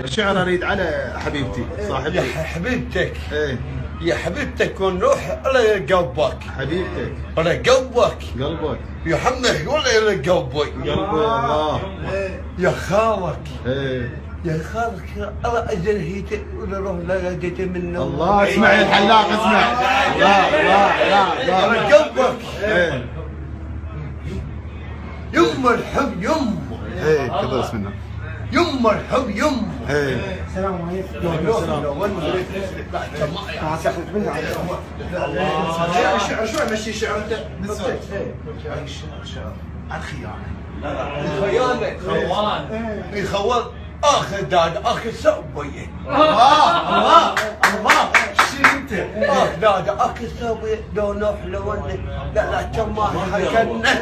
شعر اريد على حبيبتي صاحبتي. يا حبيبتك. ايه يا حبيبتك ونروح على قلبك. حبيبتك على قلبك. قلبك يا حمد ولا على قلبي. قلبي الله. يا خالك. ايه يا خالك الله اجل هيت ولا روح لقيت منه. الله اسمع يا الحلاق اسمع. لا لا لا لا على قلبك. ايه يما الحب يما. ايه كذا اسمنا. يما الحب يما. ايه السلام عليكم. شو امشي شعر انت؟ عن خيانه. الخيانة. خوان. الخوان اخر داد اخر سويه. الله الله الله شو انت؟ اخ داد اخر سويه لو نروح لو لا لا كم ما حكنا.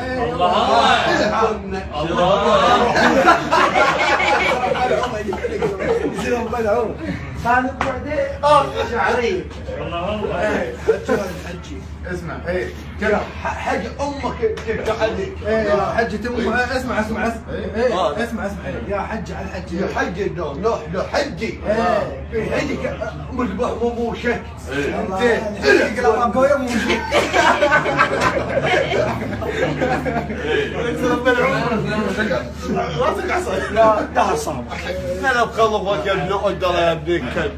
كانت بعدين اخر شعريه. حجي اسمع ايه يا حج امك تفتح عليك. ايه حجة امها. اسمع اسمع اسمع اسمع يا حج على الحج. يا حج نروح له حجي. حجي مذبح مو شك. انت قلب قوي مو راسك عصا. لا لا صعب. انا بخلص يا ابن عدل يا ابن الكلب.